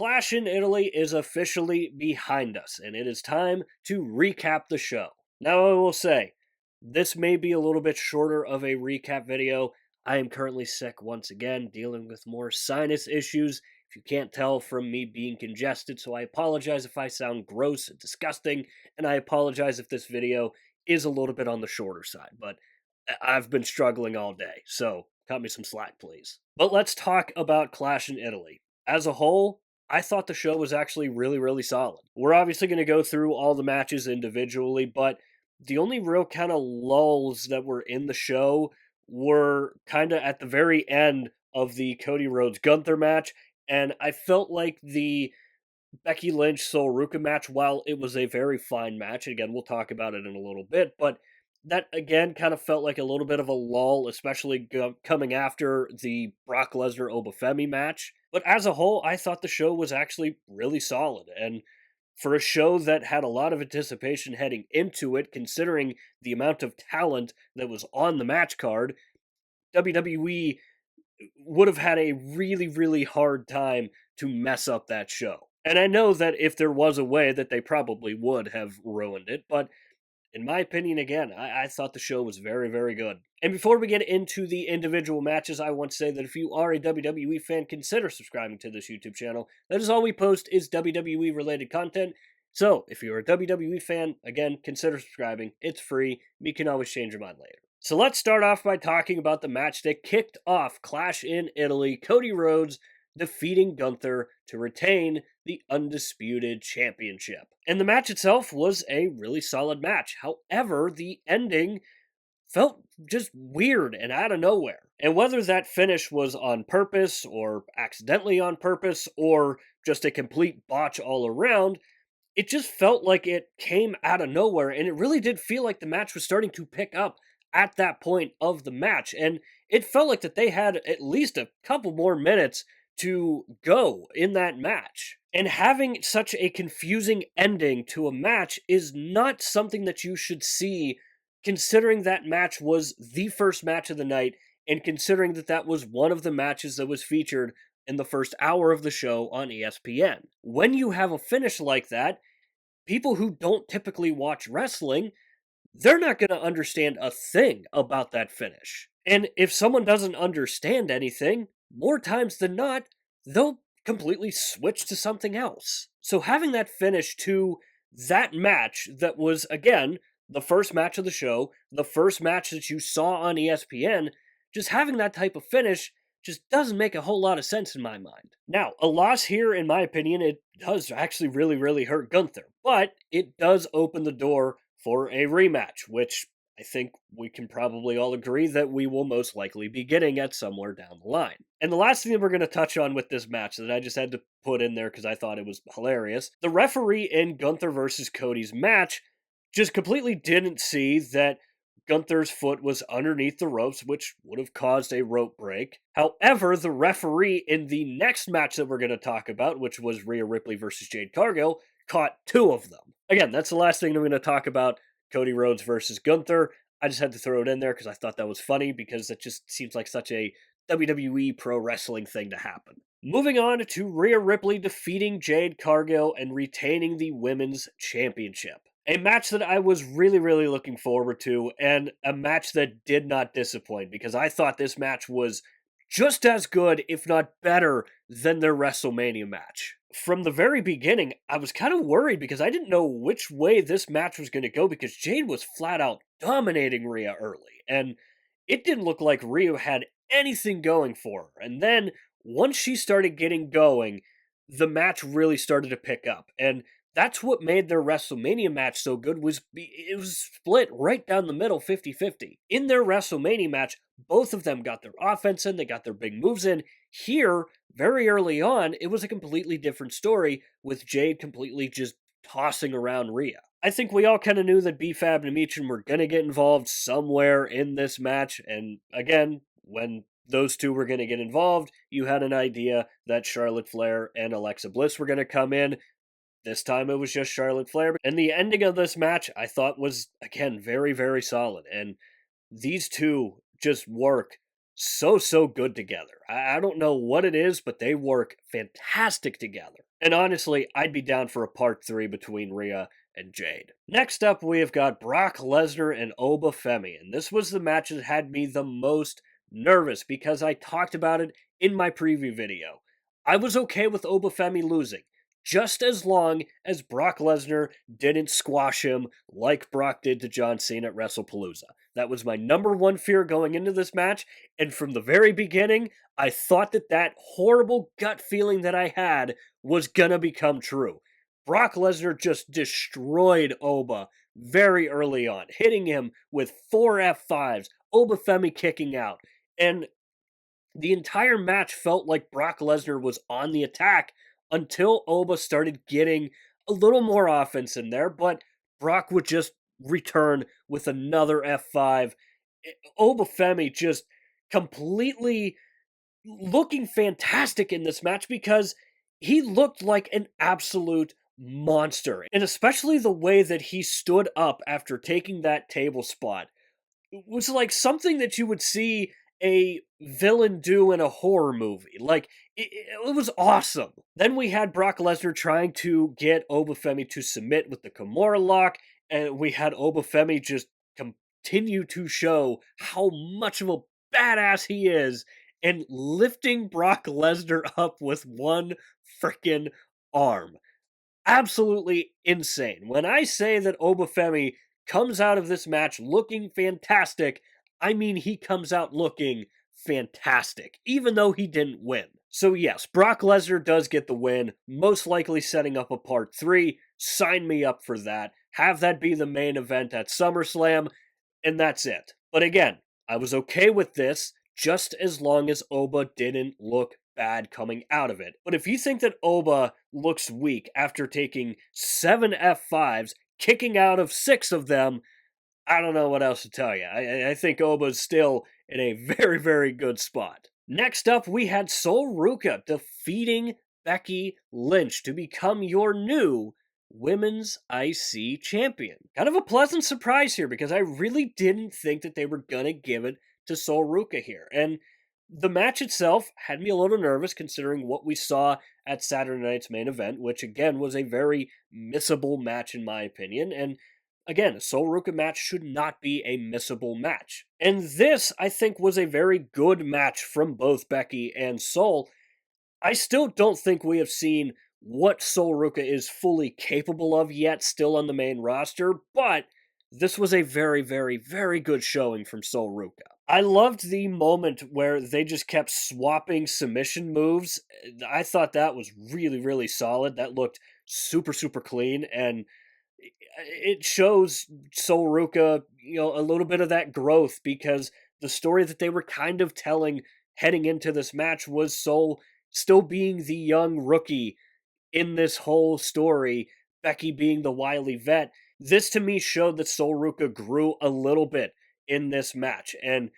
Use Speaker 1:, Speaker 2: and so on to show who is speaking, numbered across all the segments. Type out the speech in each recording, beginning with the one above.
Speaker 1: Clash in Italy is officially behind us, and it is time to recap the show. Now, I will say, this may be a little bit shorter of a recap video. I am currently sick once again, dealing with more sinus issues. If you can't tell from me being congested, so I apologize if I sound gross and disgusting, and I apologize if this video is a little bit on the shorter side, but I've been struggling all day, so cut me some slack, please. But let's talk about Clash in Italy. As a whole, I thought the show was actually really solid. We're obviously going to go through all the matches individually, but the only real kind of lulls that were in the show were kind of at the very end of the Cody Rhodes Gunther match, and I felt like the Becky Lynch Sol Ruka match, while it was a very fine match, again, we'll talk about it in a little bit, but that again kind of felt like a little bit of a lull, especially coming after the Brock Lesnar Obafemi match. But as a whole, I thought the show was actually really solid. And for a show that had a lot of anticipation heading into it, considering the amount of talent that was on the match card, WWE would have had a really hard time to mess up that show. And I know that if there was a way that they probably would have ruined it, but in my opinion, again, I thought the show was very good. And before we get into the individual matches, I want to say that if you are a WWE fan, consider subscribing to this YouTube channel. That is all we post is WWE related content. So if you're a WWE fan, again, consider subscribing. It's free. You can always change your mind later. So let's start off by talking about the match that kicked off Clash in Italy. Cody Rhodes defeating Gunther to retain the Undisputed Championship. And the match itself was a really solid match. However, the ending felt just weird and out of nowhere. And whether that finish was on purpose or accidentally on purpose or just a complete botch all around, it just felt like it came out of nowhere, and it really did feel like the match was starting to pick up at that point of the match, and it felt like that they had at least a couple more minutes to go in that match. And having such a confusing ending to a match is not something that you should see, considering that match was the first match of the night, and considering that that was one of the matches that was featured in the first hour of the show on ESPN. When you have a finish like that, people who don't typically watch wrestling, they're not going to understand a thing about that finish. And if someone doesn't understand anything, more times than not, they'll completely switch to something else. So having that finish to that match that was, again, the first match of the show, the first match that you saw on ESPN, just having that type of finish just doesn't make a whole lot of sense in my mind. Now, a loss here, in my opinion, it does actually really hurt Gunther, but it does open the door for a rematch, which I think we can probably all agree that we will most likely be getting at somewhere down the line. And the last thing that we're going to touch on with this match that I just had to put in there because I thought it was hilarious, the referee in Gunther versus Cody's match just completely didn't see that Gunther's foot was underneath the ropes, which would have caused a rope break. However, the referee in the next match that we're going to talk about, which was Rhea Ripley versus Jade Cargill, caught two of them. Again, that's the last thing I'm going to talk about, Cody Rhodes versus Gunther. I just had to throw it in there because I thought that was funny because it just seems like such a WWE pro wrestling thing to happen. Moving on to Rhea Ripley defeating Jade Cargill and retaining the Women's Championship. A match that I was really looking forward to, and a match that did not disappoint because I thought this match was just as good, if not better, than their WrestleMania match. From the very beginning, I was kind of worried because I didn't know which way this match was going to go because Jade was flat out dominating Rhea early, and it didn't look like Rhea had anything going for her. And then, once she started getting going, the match really started to pick up, and that's what made their WrestleMania match so good was it was split right down the middle 50-50. In their WrestleMania match, both of them got their offense in, they got their big moves in. Here, very early on, it was a completely different story with Jade completely just tossing around Rhea. I think we all kind of knew that B-Fab and Meechin were going to get involved somewhere in this match, and again, when those two were going to get involved, you had an idea that Charlotte Flair and Alexa Bliss were going to come in. This time it was just Charlotte Flair. And the ending of this match I thought was, again, very solid. And these two just work so good together. I don't know what it is, but they work fantastic together. And honestly, I'd be down for a part 3 between Rhea and Jade. Next up, we have got Brock Lesnar and Oba Femi, and this was the match that had me the most nervous because I talked about it in my preview video. I was okay with Oba Femi losing, just as long as Brock Lesnar didn't squash him like Brock did to John Cena at WrestlePalooza. That was my number one fear going into this match, and from the very beginning, I thought that that horrible gut feeling that I had was gonna become true. Brock Lesnar just destroyed Oba very early on, hitting him with 4 F5s, Oba Femi kicking out, and the entire match felt like Brock Lesnar was on the attack until Oba started getting a little more offense in there, but Brock would just return with another F5. Oba Femi just completely looking fantastic in this match because he looked like an absolute monster. And especially the way that he stood up after taking that table spot was like something that you would see a villain do in a horror movie. Like it was awesome. Then we had Brock Lesnar trying to get Obafemi to submit with the Kimura lock, and we had Obafemi just continue to show how much of a badass he is and lifting Brock Lesnar up with one freaking arm. Absolutely insane. When I say that Obafemi comes out of this match looking fantastic, I mean he comes out looking fantastic, even though he didn't win. So yes, Brock Lesnar does get the win, most likely setting up a part 3. Sign me up for that. Have that be the main event at SummerSlam, and that's it. But again, I was okay with this just as long as Oba didn't look bad coming out of it. But if you think that Oba looks weak after taking 7 F5s, kicking out of 6 of them, I don't know what else to tell you. I think Oba's still in a very good spot. Next up, we had Sol Ruka defeating Becky Lynch to become your new Women's IC champion. Kind of a pleasant surprise here because I really didn't think that they were going to give it to Sol Ruka here. And the match itself had me a little nervous considering what we saw at Saturday night's main event, which again was a very missable match in my opinion. And again, a Sol Ruka match should not be a missable match. And this, I think, was a very good match from both Becky and Sol. I still don't think we have seen what Sol Ruka is fully capable of yet, still on the main roster, but this was a very good showing from Sol Ruka. I loved the moment where they just kept swapping submission moves. I thought that was really solid. That looked super clean, and it shows Sol Ruka, a little bit of that growth because the story that they were kind of telling heading into this match was Sol still being the young rookie in this whole story, Becky being the wily vet. This to me showed that Sol Ruka grew a little bit in this match and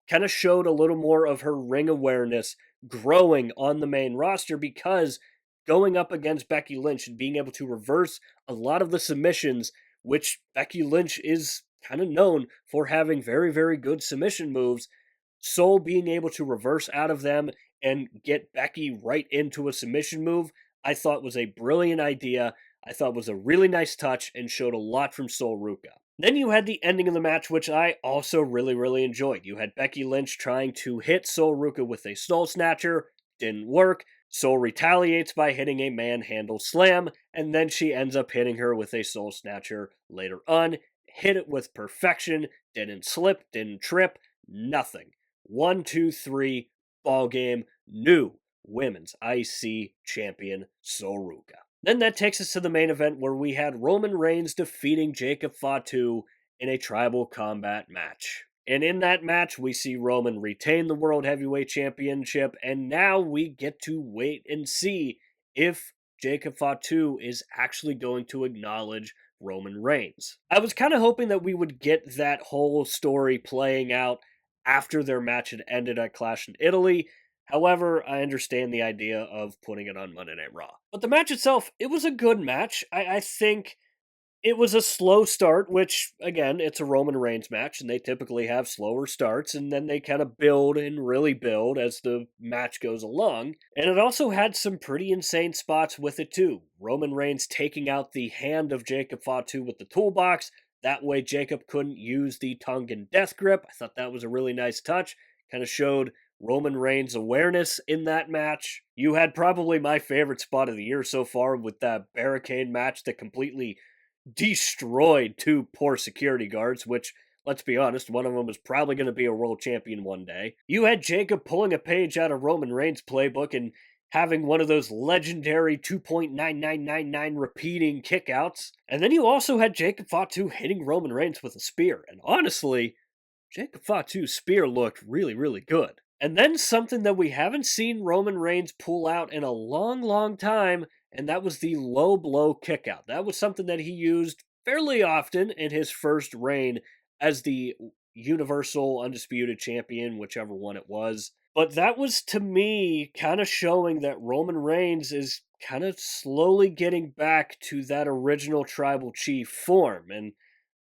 Speaker 1: kind of showed a little more of her ring awareness growing on the main roster because going up against Becky Lynch and being able to reverse a lot of the submissions, which Becky Lynch is kind of known for having very good submission moves, Sol being able to reverse out of them and get Becky right into a submission move, I thought was a brilliant idea. I thought was a really nice touch and showed a lot from Sol Ruka. Then you had the ending of the match, which I also really enjoyed. You had Becky Lynch trying to hit Sol Ruka with a Soul Snatcher, didn't work. Sol retaliates by hitting a manhandle slam, and then she ends up hitting her with a Soul Snatcher later on. Hit it with perfection, didn't slip, didn't trip, nothing. 1, 2, 3, ball game, new Women's IC Champion Sol Ruka. Then that takes us to the main event where we had Roman Reigns defeating Jacob Fatu in a tribal combat match. And in that match, we see Roman retain the World Heavyweight Championship, and now we get to wait and see if Jacob Fatu is actually going to acknowledge Roman Reigns. I was kind of hoping that we would get that whole story playing out after their match had ended at Clash in Italy. However, I understand the idea of putting it on Monday Night Raw. But the match itself, it was a good match. I think It was a slow start, which, again, it's a Roman Reigns match, and they typically have slower starts, and then they kind of build and really build as the match goes along. And it also had some pretty insane spots with it, too. Roman Reigns taking out the hand of Jacob Fatu with the toolbox. That way, Jacob couldn't use the Tongan death grip. I thought that was a really nice touch. Kind of showed Roman Reigns' awareness in that match. You had probably my favorite spot of the year so far with that barricade match that completely destroyed two poor security guards, which, let's be honest, one of them was probably going to be a world champion one day. You had Jacob pulling a page out of Roman Reigns' playbook and having one of those legendary 2.9999 repeating kickouts. And then you also had Jacob Fatu hitting Roman Reigns with a spear. And honestly, Jacob Fatu's spear looked really, really good. And then something that we haven't seen Roman Reigns pull out in a long, long time, and that was the low blow kickout. That was something that he used fairly often in his first reign as the Universal Undisputed Champion, whichever one it was. But that was, to me, kind of showing that Roman Reigns is kind of slowly getting back to that original tribal chief form. And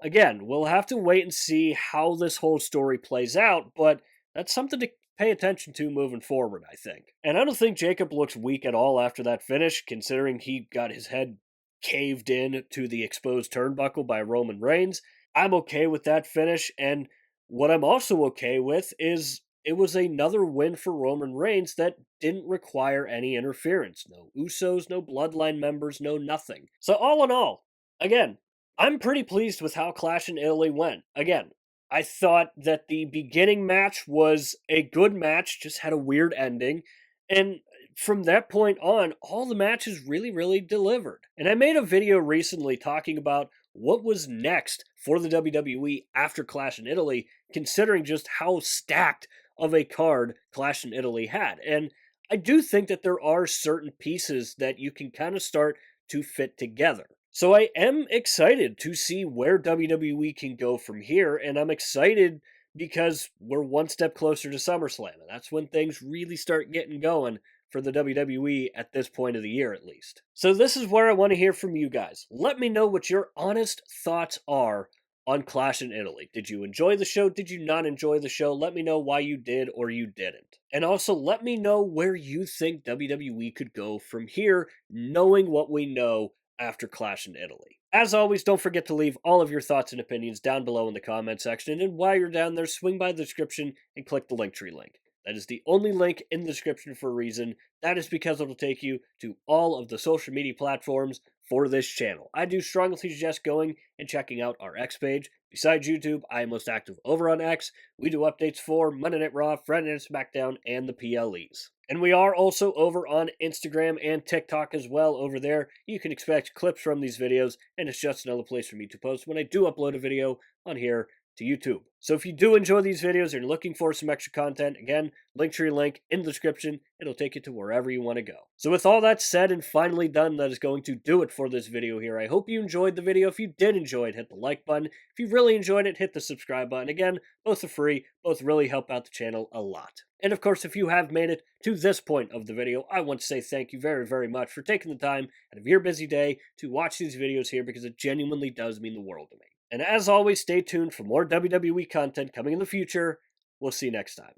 Speaker 1: again, we'll have to wait and see how this whole story plays out, but that's something to pay attention to moving forward, I think. And I don't think Jacob looks weak at all after that finish, considering he got his head caved in to the exposed turnbuckle by Roman Reigns. I'm okay with that finish, and what I'm also okay with is it was another win for Roman Reigns that didn't require any interference. No Usos, no Bloodline members, no nothing. So all in all, again, I'm pretty pleased with how Clash in Italy went. Again, I thought that the beginning match was a good match, just had a weird ending. And from that point on, all the matches really, really delivered. And I made a video recently talking about what was next for the WWE after Clash in Italy, considering just how stacked of a card Clash in Italy had. And I do think that there are certain pieces that you can kind of start to fit together. So I am excited to see where WWE can go from here, and I'm excited because we're one step closer to SummerSlam, and that's when things really start getting going for the WWE at this point of the year, at least. So this is where I want to hear from you guys. Let me know what your honest thoughts are on Clash in Italy. Did you enjoy the show? Did you not enjoy the show? Let me know why you did or you didn't. And also let me know where you think WWE could go from here, knowing what we know after Clash in Italy. As always, don't forget to leave all of your thoughts and opinions down below in the comment section, and while you're down there, swing by the description and click the Linktree link. That is the only link in the description for a reason. That is because it'll take you to all of the social media platforms for this channel. I do strongly suggest going and checking out our X page. Besides YouTube, I am most active over on X. We do updates for Monday Night Raw, Friday Night SmackDown, and the PLEs. And we are also over on Instagram and TikTok as well over there. You can expect clips from these videos, and it's just another place for me to post when I do upload a video on here to YouTube. So if you do enjoy these videos and you're looking for some extra content, again, Linktree link in the description. It'll take you to wherever you want to go. So with all that said and finally done, that is going to do it for this video here. I hope you enjoyed the video. If you did enjoy it, hit the like button. If you really enjoyed it, hit the subscribe button. Again, both are free. Both really help out the channel a lot. And of course, if you have made it to this point of the video, I want to say thank you very, very much for taking the time out of your busy day to watch these videos here, because it genuinely does mean the world to me. And as always, stay tuned for more WWE content coming in the future. We'll see you next time.